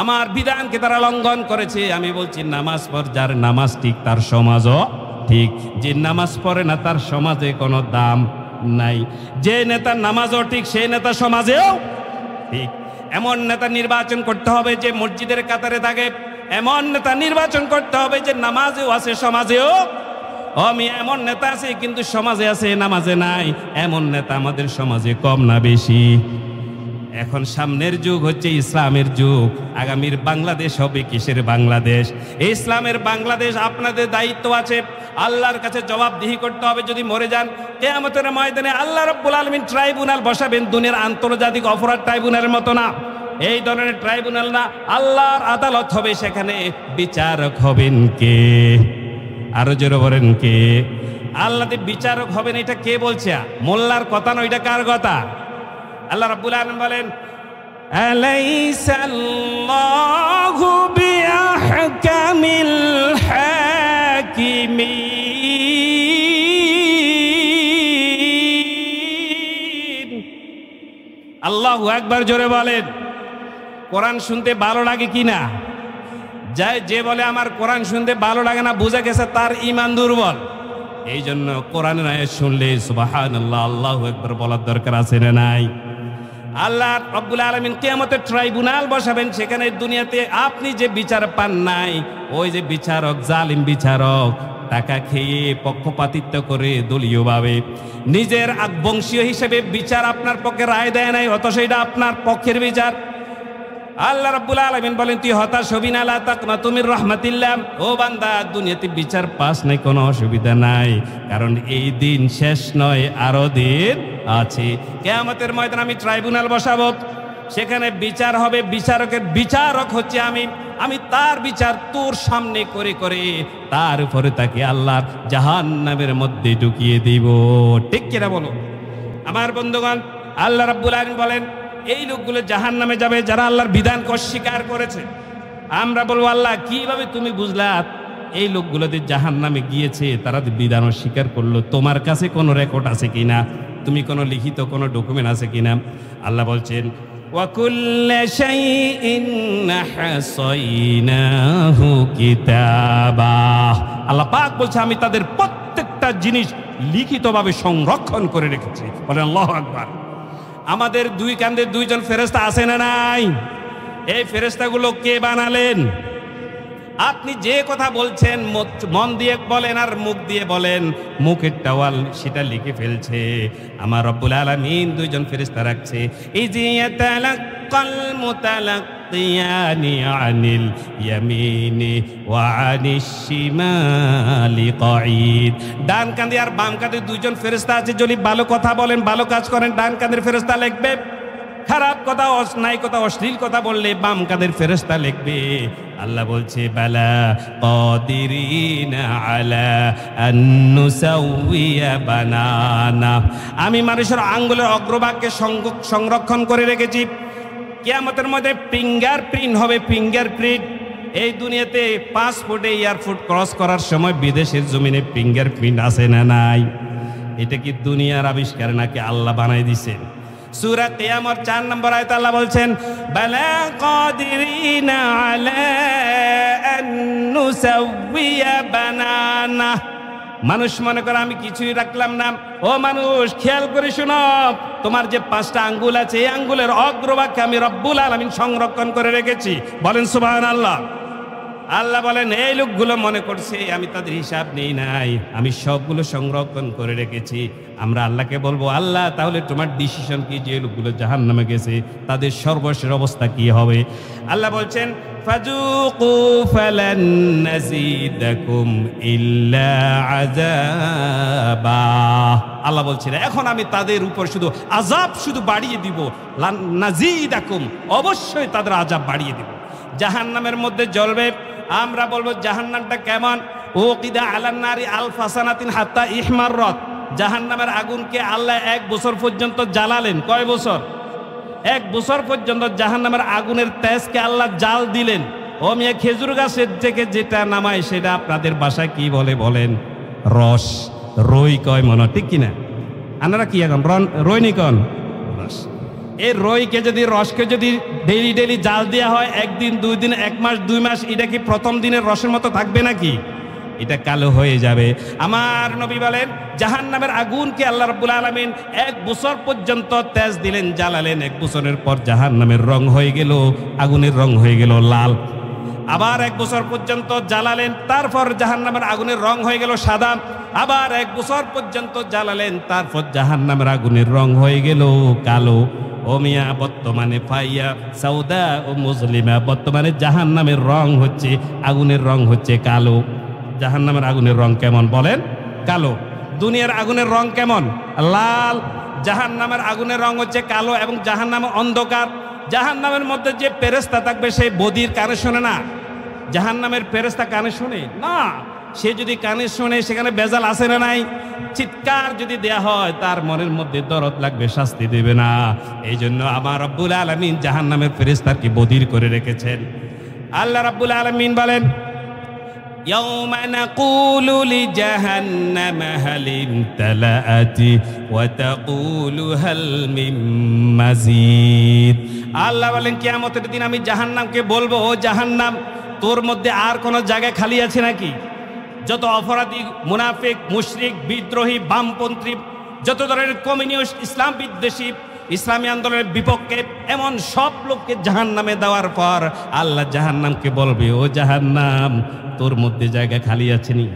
আমার বিধানকে তারা লঙ্ঘন করেছে। আমি বলছি নামাজ পড়, যার নামাজ ঠিক তার সমাজও ঠিক, যে নামাজ পড়ে না তার সমাজে কোনো দাম নাই। যে নেতার নামাজও ঠিক সেই নেতা সমাজেও ঠিক। এমন নেতা নির্বাচন করতে হবে যে মসজিদের কাতারে থাকে, এমন নেতা নির্বাচন করতে হবে যে নামাজেও আছে সমাজেও। আমি এমন নেতা আছে কিন্তু সমাজে আছে নামাজে নাই, এমন নেতা আমাদের সমাজে কম না বেশি? এখন সামনের যুগ হচ্ছে ইসলামের যুগ, আগামীর বাংলাদেশ হবে কিসের বাংলাদেশ? ইসলামের বাংলাদেশ। আপনাদের দায়িত্ব আছে, আল্লাহর কাছে জবাবদিহি করতে হবে। যদি মরে যান কিয়ামতের ময়দানে আল্লাহ রাব্বুল আলামিন ট্রাইব্যুনাল বসাবেন, দুনিয়ার আন্তর্জাতিক অপরাধ ট্রাইব্যুনালের মতো না, এই ধরনের ট্রাইব্যুনাল না, আল্লাহর আদালত হবে। সেখানে বিচারক হবেন কে? আরো জোরে বলেন কে? আল্লাহ বিচারক হবেন, এটা কে বলছে? মোল্লার কথা নয়, এটা কার কথা? আল্লাহ রাব্বুল আলামিন বলেন, আলাইসাল্লাহু বিআহকামিল হাকিমিন। আল্লাহু আকবার, জোরে বলেন। কোরআন শুনতে ভালো লাগে কিনা? যে বলে আমার কোরআন শুনতে ভালো লাগে না, বুঝে গেছে তার ঈমান দুর্বল। এই জন্য কোরআনের আয়াত শুনলে সুবহানাল্লাহ, আল্লাহু আকবার বলার দরকার আছে না নাই? আল্লাহ রাব্বুল আলামিন কিয়ামতের ট্রাইব্যুনাল বসাবেন, সেখানে দুনিয়াতে আপনি যে বিচার পান নাই, ওই যে বিচারক, জালিম বিচারক, টাকা খেয়ে পক্ষপাতিত্ব করে দলীয়ভাবে নিজের বংশীয় হিসেবে বিচার আপনার পক্ষে রায় দেয় নাই, অথচ এটা আপনার পক্ষের বিচার। আল্লাহ রাব্বুল আলামিন বলেন, তুই হতাশ হবি না, লা তাকনাতু মির রাহমাতিল্লাহ। ও বান্দা, দুনিয়াতে বিচার পাস নাই, কোনো অসুবিধা নাই, কারণ এই দিন শেষ নয়, আরো দিন আছে। কিয়ামতের ময়দানে আমি ট্রাইব্যুনাল বসাবো, সেখানে বিচার হবে। বিচারকের বিচারক হচ্ছে আমি তার বিচার তোর সামনে করে করে তার উপরে তাকে আল্লাহর জাহান্নামের মধ্যে ঢুকিয়ে দিব। ঠিক কিনা বলো আমার বন্ধুগণ? আল্লাহ রাব্বুল আলামিন বলেন, এই লোকগুলো জাহান্নামে যাবে যারা আল্লাহর বিধানকে অস্বীকার করেছে। আমরা বলবো, আল্লাহ কিভাবে তুমি বুঝলা এই লোকগুলোদের জাহান্নামে গিয়েছে? তারা বিধান অস্বীকার করলো, তোমার কাছে কোনো রেকর্ড আছে কিনা? তুমি কোনো লিখিত কোনো ডকুমেন্ট আছে কিনা? আল্লাহ বলছেন, ওয়াকুল্লা শাইইন আহসাইনাহু কিতাবা। আল্লাহ পাক বলছে, আমি তাদের প্রত্যেকটা জিনিস লিখিতভাবে সংরক্ষণ করে রেখেছি। বলেন আল্লাহু আকবার। আমাদের দুই কাঁধে দুইজন ফেরেশতা আছে না নাই? এই ফেরেশতাগুলো কে বানালেন? আপনি যে কথা বলছেন মন দিয়ে বলেন আর মুখ দিয়ে বলেন, মুখের টাওয়াল সেটা লিখে ফেলছে আমার রব্বুল আলামিন। দুইজন ফেরেশতা রাখছে। ইজি ইয়াতালাক্কাল মুতালাক্কিয়ানি আনিল ইয়ামিনি ওয়া আনিশ শিমালি কাঈদ। ডান কাঁধে আর বাম কাঁধে দুইজন ফেরেশতা আছে। যদি ভালো কথা বলেন, ভালো কাজ করেন, ডান কাঁধের ফেরেশতা লিখবে, খারাপ কথা, অন্যায় কথা, অশ্লীল কথা বললে বাম কাদের ফেরেশতা লিখবে। আল্লাহ বলছে বালা কাদিরিনা আলা আন নুসাউইয়া বানানা। আমি মানুষের আঙ্গুলের অগ্রভাগকে সংরক্ষণ করে রেখেছি। কিয়ামতের মধ্যে ফিঙ্গারপ্রিন্ট হবে, ফিঙ্গারপ্রিন্ট। এই দুনিয়াতে পাসপোর্টে এয়ারপোর্ট ক্রস করার সময় বিদেশের জমিনে ফিঙ্গারপ্রিন্ট আছে না নাই? এটা কি দুনিয়ার আবিষ্কার নাকি আল্লাহ বানাই দিছেন? সূরা কিয়ামত 4 নম্বর আয়াতে আল্লাহ বলছেন বালা কাদিরিনা আলা আন নুসাউইয়া বানানা। মানুষ মনে করে আমি কিছুই রাখলাম না। ও মানুষ, খেয়াল করে শোনো, তোমার যে 5টা আঙ্গুল আছে এই আঙ্গুলের অগ্রভাগকে আমি রব্বুল আলামিন সংরক্ষণ করে রেখেছি। বলেন সুবহানাল্লাহ। আল্লাহ বলেন এই লোকগুলো মনে করছে আমি তাদের হিসাব নেই নাই, আমি সবগুলো সংরক্ষণ করে রেখেছি। আমরা আল্লাহকে বলবো আল্লাহ তাহলে তোমার ডিসিশন কি, যে লোকগুলো জাহান্নামে গেছে তাদের সর্বশেষ অবস্থা কি হবে? আল্লাহ বলছেন ফাযুকু ফালান নাযিদাকুম ইল্লা আযাবা। আল্লাহ বলছেন এখন আমি তাদের উপর শুধু আযাব শুধু বাড়িয়ে দিব। নাযিদাকুম, অবশ্যই তাদের আযাব বাড়িয়ে দিব। জাহান্নামের মধ্যে জ্বলবে। আমরা বলবো জাহান্নামটা কেমন? ওকিদা আলান নারি আলফা সানাতিন হাত্তা ইহমাররাত। জাহান্নামের আগুনকে আল্লাহ 1 বছর পর্যন্ত জ্বালালেন। কয় বছর? 1 বছর পর্যন্ত জাহান্নামের আগুনের তেজকে আল্লাহ জাল দিলেন। ও মিয়া, খেজুর গাছের থেকে যেটা নামায় সেটা আপনাদের ভাষায় কি বলে বলেন? রস, রই কয় মনে, ঠিক কিনা? আপনারা কি এখন রই নি কন? রস। এই রইকে যদি, রসকে যদি ডেইলি ডেইলি জাল দেওয়া হয়, 1 দিন 2 দিন 1 মাস 2 মাস, এটা কি প্রথম দিনের রসের মতো থাকবে নাকি? এটা কালো হয়ে যাবে। আমার নবী বলেন জাহান্নামের আগুনকে আল্লাহ রাব্বুল আলামিন 1 বছর পর্যন্ত তেজ দিলেন, জ্বালালেন। 1 বছরের পর জাহান্নামের রং হয়ে গেল, আগুনের রং হয়ে গেল লাল। আবার 1 বছর পর্যন্ত জ্বালালেন, তারপর জাহান্নামের আগুনের রং হয়ে গেল সাদা। আবার 1 বছর পর্যন্ত জ্বালালেন, তারপর জাহান্নামের আগুনের রং হয়ে গেল কালো। ও মিয়া, বর্তমানে ফাইয়া সাউদা ও মুসলিমা, বর্তমানে জাহান্নামের রং হচ্ছে, আগুনের রং হচ্ছে কালো। জাহান্নামের আগুনের রং কেমন বলেন? কালো। দুনিয়ার আগুনের রং কেমন? লাল। জাহান্নামের আগুনের রং হচ্ছে কালো এবং জাহান্নামে অন্ধকার। জাহান্নামের মধ্যে যে ফেরেশতা থাকবে সেই বদির কানে শোনে না। জাহান্নামের ফেরেশতা কানে শোনে না। সে যদি কানে শোনে সেখানে বেজাল আছে না নাই? চিৎকার যদি দেয়া হয় তার মনের মধ্যে দরদ লাগবে, শাস্তি দেবে না। এই জন্য আমার রব্বুল আলামিন জাহান্নামের ফেরেশতাকে বদির করে রেখেছেন। আল্লাহ রব্বুল আলামিন বলেন ইয়াউমা নাকুলু লিজাহান্নামা হাল ইমতালাআতি ওয়া তাকুলু হাল মিন মাজিদ। আল্লাহ বলেন কিয়ামতের দিন আমি জাহান্নামকে বলবো, ও জাহান্নাম, তোর মধ্যে আর কোনো জায়গা খালি আছে নাকি? যত অপরাধী, মুনাফিক, মুশরিক, বিদ্রোহী, বামপন্থী, যত ধরনের কমিউনিস্ট, ইসলাম বিদ্বেষী, ইসলামী আন্দোলনের বিপক্ষে, এমন সব লোককে জাহান্নামে দেওয়ার পর আল্লাহ জাহান্নামকে বলবে, ও জাহান্নাম, তোর মধ্যে জায়গা খালি আছে নি?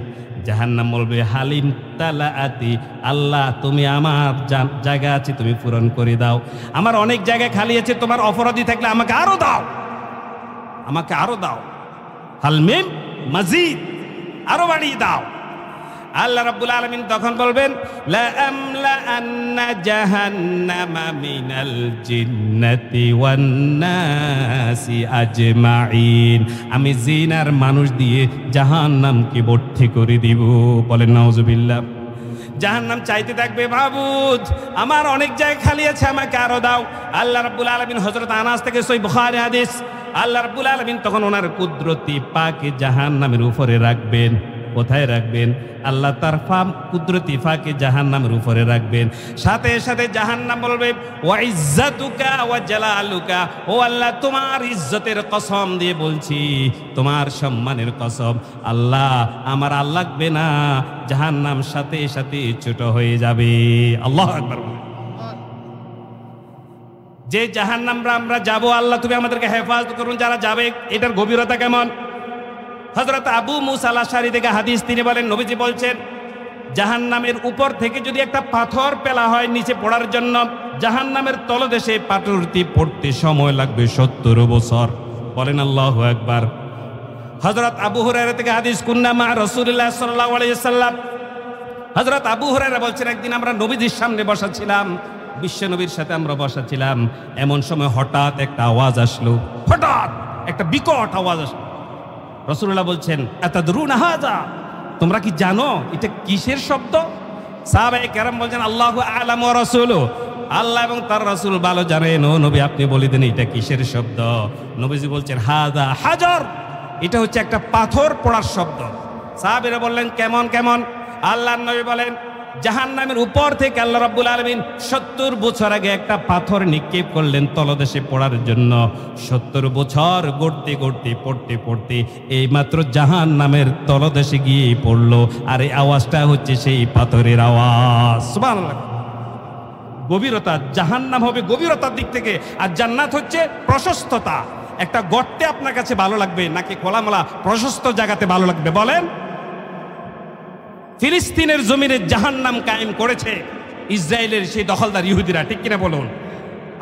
জাহান্নাম বলবে হালিম তালাআতি, আল্লাহ তুমি আমার জায়গা আছে তুমি পূরণ করে দাও। আমার অনেক জায়গা খালি আছে, তোমার অপরাধী থাকলে আমাকে আরো দাও, আমাকে আরো দাও। হালমিম মাজিদ, আরো বাড়িয়ে দাও। আল্লাহ রাব্বুল আলামিন তখন বলবেন লা আমলা আন্না জাহান্নামা মিনাল জিন্নাতি ওয়ান নাসি আজমাইন। আমি জিন আর মানুষ দিয়ে জাহান্নামকে ভর্তি করে দিব। বলেন নাউজুবিল্লাহ। জাহান্নাম চাইতে থাকবে, মাবুদ আমার অনেক জায়গা খালি আছে, আমাকে আরো দাও। আল্লাহ রাব্বুল আলামিন, হযরত আনাস থেকে সহিহ বুখারী হাদিস, আল্লাহ রাব্বুল আলামিন তখন ওনার কুদরতি পাকে জাহান্নামের উপরে রাখবেন। কোথায় রাখবেন? আল্লাহ তার কুদরতি ফাঁকে জাহান্নামের উপরে রাখবেন। সাথে সাথে জাহান্নাম বলবে ওয়া ইজ্জাতুকা ওয়া জালালুকা, ও আল্লাহ তোমার ইজ্জতের কসম দিয়ে বলছি, তোমার সম্মানের কসম, আল্লাহ আমার আর লাগবে না। জাহান্নাম সাথে সাথে ছোট হয়ে যাবে। আল্লাহু আকবার। যে জাহান্নামরা আমরা যাব, আল্লাহ তুমি আমাদেরকে হেফাজত করুন যারা যাবে। এটার গভীরতা কেমন? হযরত আবু মুসা আল-আশআরী থেকে হাদিস, তিনি বলেন নবীজি বলছেন জাহান্নামের উপর থেকে যদি একটা পাথর পেলা হয় নিচে পড়ার জন্য, জাহান্নামের তলদেশে পাথরটি পড়তে সময় লাগবে 70 বছর। বলেন আল্লাহু আকবার। হযরত আবু হুরায়রা থেকে হাদিস, কুন্না মা রাসূলুল্লাহ সাল্লাল্লাহু আলাইহি ওয়াসাল্লাম, হযরত আবু হুরায়রা বলছেন একদিন আমরা নবীজির সামনে বসা ছিলাম। বিশ্বনবীর সাথে আমরা বসা ছিলাম, এমন সময় হঠাৎ একটা আওয়াজ আসলো, হঠাৎ একটা বিকট আওয়াজ আসলো। রাসূলুল্লাহ বলছেন, আতাদরুনা হাযা, তোমরা কি জানো এটা কিসের শব্দ? সাহাবায়ে কেরাম বলছেন, আল্লাহু আ'লামু ওয়া রাসূলুহু, আল্লাহ এবং তার রাসূল ভালো জানেন, ও নবী আপনি বলে দেন এটা কিসের শব্দ। নবীজি বলছেন, হাযা হাজার, এটা হচ্ছে একটা পাথর পড়ার শব্দ। সাহাবীরা বললেন, কেমন কেমন? আল্লাহর নবী বলেন, জাহান্নামের উপর থেকে আল্লাহ রাব্বুল আলামিন 70 বছর আগে একটা পাথর নিক্ষেপ করলেন তলদেশে পড়ার জন্য। 70 বছর গড়তে গড়তে পড়তে পড়তে এই মাত্র জাহান্নামের তলদেশে গিয়ে পড়লো, আর এই আওয়াজটা হচ্ছে সেই পাথরের আওয়াজ। সুবহানাল্লাহ। গভীরতা, জাহান্নাম হবে গভীরতার দিক থেকে, আর জান্নাত হচ্ছে প্রশস্ততা। একটা গর্তে আপনার কাছে ভালো লাগবে নাকি খোলামেলা প্রশস্ত জায়গাতে ভালো লাগবে বলেন? ফিলিস্তিনের জমিনে জাহান্নাম কায়েম করেছে ইসরায়েলের সেই দখলদার ইহুদিরা, ঠিক কিনা বলুন?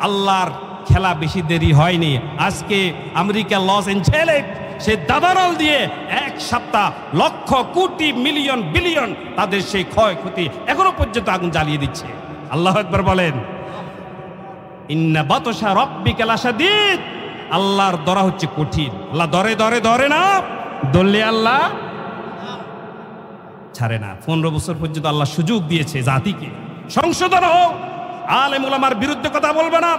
আল্লাহর খেলা বেশি দেরি হয়নি। আজকে আমেরিকা লস এঞ্জেলেস সে দাবানল দিয়ে এক সপ্তাহ লক্ষ কোটি মিলিয়ন বিলিয়ন তাদের সেই ক্ষয়ক্ষতি এখনো পর্যন্ত আগুন জ্বালিয়ে দিচ্ছে। আল্লাহু আকবার বলেন। ইন্না বাতশা রাব্বিকা লাশাদীদ, আল্লাহর দরা হচ্ছে কঠিন। আল্লাহ দরে দরে ধরে না, ধরলে আল্লাহ ছাড়ে না। 15 বছর পর্যন্ত আল্লাহ সুযোগ দিয়েছে জাতিকে, সংশোধন হোক, আলেম ওলামার বিরুদ্ধে কথা বলবে না,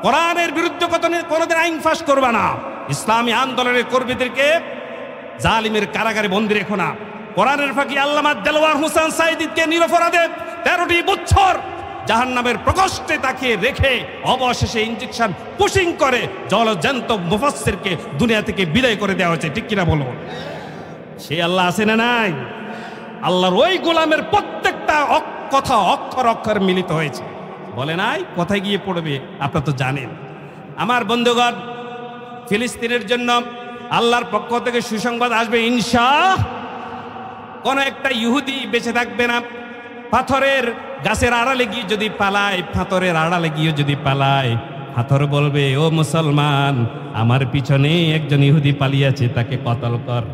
কোরআনের বিরুদ্ধে কোনোদিন আইন ফাঁস করবে না, ইসলামী আন্দোলনের কর্মীদেরকে জালিমের কারাগারে বন্দী রেখো না। কোরআনের ফাঁকি আল্লামা দেলোয়ার হোসেন সাঈদীকে নিরপরাধে 13টি বছর জাহান্নামের প্রকোষ্ঠে তাকে রেখে অবশেষে ইনজেকশন পুশিং করে জলজ্যান্ত মুফাসসিরকে দুনিয়া থেকে বিদায় করে দেওয়া হয়েছে, ঠিক কিনা বলুন? সে আল্লাহ আছে না নাই? আল্লাহর ওই গোলামের প্রত্যেকটা কথা অক্ষর অক্ষর মিলিত হয়েছে, বলে নাই? কোথায় গিয়ে পড়বে আপনারা তো জানেন। আমার বন্ধুগণ, ফিলিস্তিনের জন্য আল্লাহর পক্ষ থেকে সুসংবাদ আসবে ইনশাআল্লাহ। কোন একটা ইহুদি বেঁচে থাকবে না। পাথরের গাছের আড়ালে গিয়ে যদি পালায়, পাথরের আড়ালে গিয়ে যদি পালায়, পাথর বলবে, ও মুসলমান, আমার পিছনে একজন ইহুদি পালিয়েছে, তাকে কতল কর।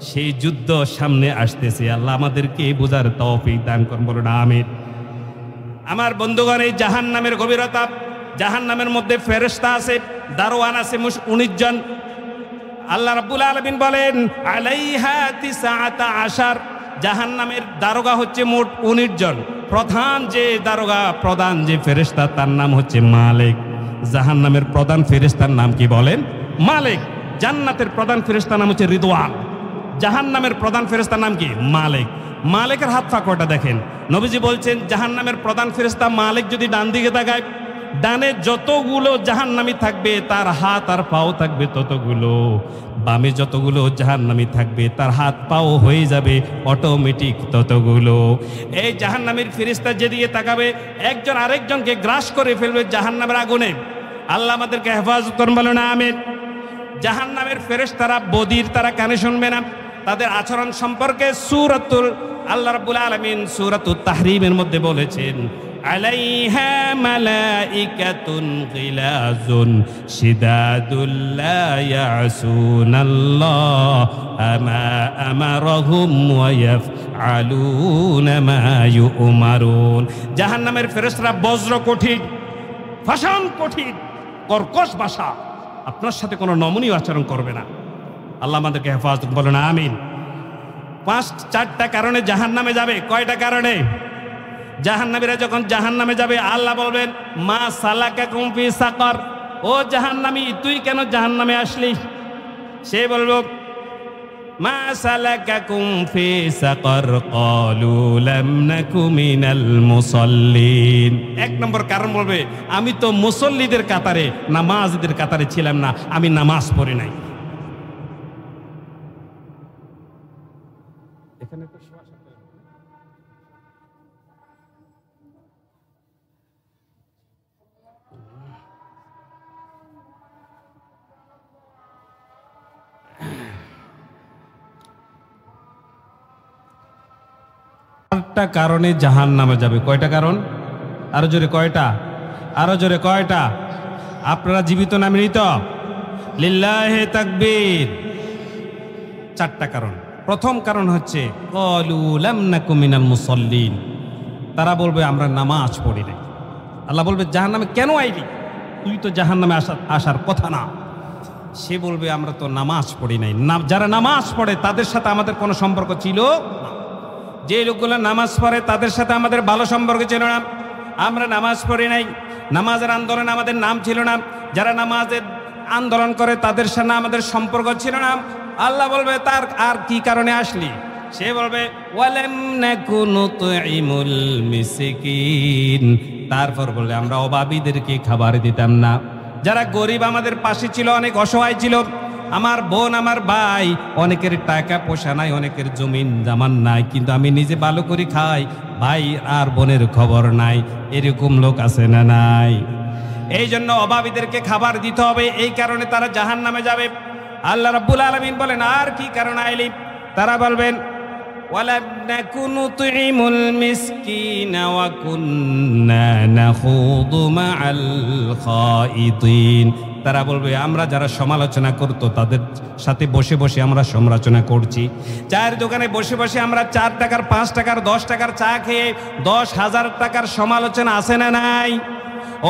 সেই যুদ্ধ সামনে আসতেছে। আল্লাহ আমাদেরকে বোঝার তৌফিক দান করুন, বলুন আমিন। আমার বন্ধুগণ, এই জাহান্নামের গভীরতা, জাহান্নামের মধ্যে ফেরেশতা আছে, দারোয়ান আছে 19 জন। আল্লাহ রাব্বুল আলামিন বলেন, আলাইহা 19, জাহান্নামের দারোগা হচ্ছে মোট 19 জন। প্রধান যে দারোগা, প্রধান যে ফেরেশতা, তার নাম হচ্ছে মালিক। জাহান্নামের প্রধান ফেরেশতার নাম কি বলেন? মালিক। জান্নাতের প্রধান ফেরেশতার নাম হচ্ছে রিদওয়ান। জাহান্নামের প্রধান ফেরেশতার নাম কি? মালিক। মালিকের হাত পা কয়টা দেখেন? নবীজি বলছেন, জাহান্নামের প্রধান ফেরেশতা মালিক যদি ডান দিকে তাকায়, ডানে যতগুলো জাহান্নামী থাকবে তার হাত আর পাও থাকবে ততগুলো, বামে যতগুলো জাহান্নামী থাকবে তার হাত পাও হয়ে যাবে অটোমেটিক ততগুলো। এই জাহান্নামীর ফেরেশতা যেদিকে তাকাবে, একজন আরেকজনকে গ্রাস করে ফেলবে জাহান্নামের আগুনে। আল্লাহ আমাদেরকে হেফাজত করুন, বলেন আমিন। জাহান্নামের ফেরেশতারা বদির, তারা কানে শুনবে না। তাদের আচরণ সম্পর্কে সূরাতুল আল্লাহ রাব্বুল আলামিন সূরাতুত তাহরীমের মধ্যে বলেছেন, আলাইহা মালাইকাতুন গিলাজুন শিদাদুল লা ইয়াসুনাল্লাহ আমা আমারহুম ওয়া ইয়াফআলুনা মা ইউমারুন। জাহান্নামের ফেরেশতারা বজ্র কঠিন, ভাষণ কঠিন, কর্কশ ভাষা, আপনার সাথে কোনো নমনীয় আচরণ করবে না। আল্লাহ আমাদেরকে হেফাজত, বলেন আমিন। 4টা কারণে জাহান্নামে যাবে। কয়টা কারণে? জাহান্নামীরা যখন জাহান্নামে যাবে, আল্লাহ বলবেন, মা সালাকাকুম ফি সাকার, ও জাহান্নামী, তুই কেন জাহান্নামে আসলি? সে বলবে, মা সালাকাকুম ফি সাকার ক্বালু লাম নাকু মিনাল মুসাল্লিন। 1 নম্বর কারণ বলবে, আমি তো মুসল্লিদের কাতারে, নামাজীদের কাতারে ছিলাম না, আমি নামাজ পড়ি নাই। এখানে তো একটা কারণে জাহান্নামে যাবে। কয়টা কারণ? আরো জোরে কয়টা? আরো জোরে কয়টা? আপনারা জীবিত না মৃত? লিল্লাহি তাকবীর। 4টা কারণ। প্রথম কারণ হচ্ছে ক্বালু লাম নাকু মিনাল মুসাল্লিন, তারা বলবে আমরা নামাজ পড়ি নাই। আল্লাহ বলবে জাহান্নামে কেন আইলি, তুই তো জাহান্নামে আসার কথা না। সে বলবে আমরা তো নামাজ পড়ি নাই। যারা নামাজ পড়ে তাদের সাথে আমাদের কোনো সম্পর্ক ছিল না। যে লোকগুলো নামাজ পড়ে তাদের সাথে আমাদের ভালো সম্পর্ক ছিল না, আমরা নামাজ পড়ি নাই, নামাজের আন্দোলনে আমাদের নাম ছিল না। যারা নামাজের আন্দোলন করে তাদের সাথে আমাদের সম্পর্ক ছিল না। আল্লাহ বলবে তার আর কি কারণে আসলি? সে বলবে ওয়ালাম নাকুনু তুইমুল মিসকিন, তারপর বলবে আমরা অভাবীদেরকে খাবার দিতাম না। যারা গরিব আমাদের পাশে ছিল, অনেক অসহায় ছিল, আমার বোন আমার ভাই, অনেকের টাকা পয়সা নাই, অনেকের জমিন জামান নাই, কিন্তু আমি নিজে ভালো করে খাই, ভাই আর বোনের খবর নাই, এরকম লোক আছে না নাই? এই জন্য অভাবীদেরকে খাবার দিতে হবে, এই কারণে তারা জাহান্নামে যাবে। আল্লাহ রাব্বুল আলামিন বলেন আর কি কারণে আইলি? তারা বলবেন ওয়ালাম নাকুনু তুইমুল মিসকিনা ওয়া কুন্না নাখুদু মাআল খাইদিন। তারা বলবে আমরা যারা সমালোচনা করতো তাদের সাথে বসে বসে আমরা সমালোচনা করছি। চায়ের দোকানে বসে বসে আমরা 4 টাকার 5 টাকার 10 টাকার চা খেয়ে 10,000 টাকার সমালোচনা আছে না নাই?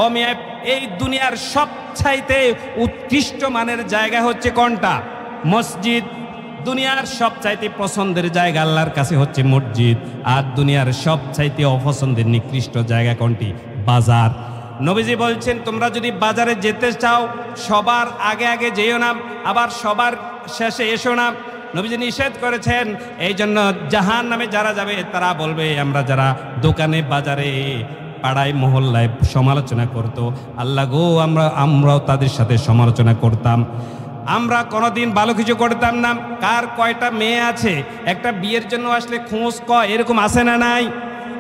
ও মিয়া, এই দুনিয়ার সবচাইতে উৎকৃষ্ট মানের জায়গা হচ্ছে কোনটা? মসজিদ। দুনিয়ার সবচাইতে পছন্দের জায়গা আল্লাহর কাছে হচ্ছে মসজিদ। আর দুনিয়ার সবচাইতে অপছন্দের নিকৃষ্ট জায়গা কোনটি? বাজার। নবীজি বলছেন তোমরা যদি বাজারে যেতে চাও সবার আগে আগে যেও না, আবার সবার শেষে এসো না। নবীজি নিষেধ করেছেন। এই জন্য জাহান্নামে যারা যাবে তারা বলবে আমরা যারা দোকানে বাজারে পাড়ায় মহল্লায় সমালোচনা করত, আল্লাহ গো আমরাও তাদের সাথে সমালোচনা করতাম, আমরা কোনোদিন ভালো কিছু করতাম না। কার কয়টা মেয়ে আছে, একটা বিয়ের জন্য আসলে খোঁজ এরকম আছে না নাই?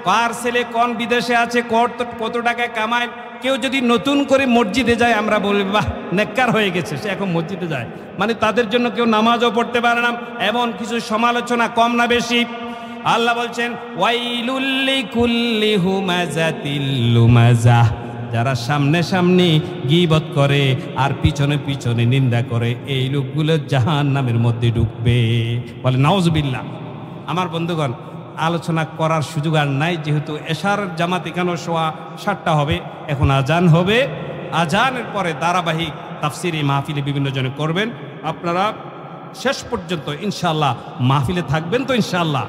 কার ছেলে কোন বিদেশে আছে, কত টাকা কামায়। কেউ যদি নতুন করে মসজিদে যায় আমরা বলি বাহ নেককার হয়ে গেছে, সে এখন মসজিদে যায়, মানে তাদের জন্য কেউ নামাজও পড়তে পারে না। এমন কিছু সমালোচনা কম না বেশি? আল্লাহ বলছেন ওয়াইলুল লিকুল্লি হুমাযাতিল লুমাযাহ, যারা সামনে সামনে গীবত করে আর পিছনে পিছনে নিন্দা করে, এই লোকগুলো জাহান্নামের মধ্যে ঢুকবে। বলে নাউজুবিল্লাহ। আমার বন্ধুগণ, আলোচনা করার সুযোগ আর নাই, যেহেতু এশার জামাত এখানে 7:15 হবে, এখন আজান হবে। আজানের পরে ধারাবাহিক তাফসির এই মাহফিলে বিভিন্ন জনে করবেন। আপনারা শেষ পর্যন্ত ইনশাআল্লাহ মাহফিলে থাকবেন তো ইনশাআল্লাহ।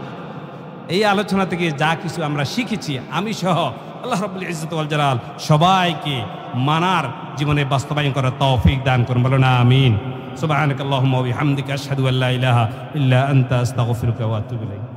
এই আলোচনা থেকে যা কিছু আমরা শিখেছি, আমি সহ আল্লাহ রাব্বুল ইজ্জত ওয়াল জালাল সবাইকে মানার জীবনে বাস্তবায়ন করার তৌফিক দান করুন। বলুন আমিন। সুবহানাকাল্লাহুম্মা ওয়া বিহামদিকা আশহাদু আল্লা ইলাহা ইল্লা আনতা আস্তাগফিরুকা ওয়া আতুবু ইলাইক।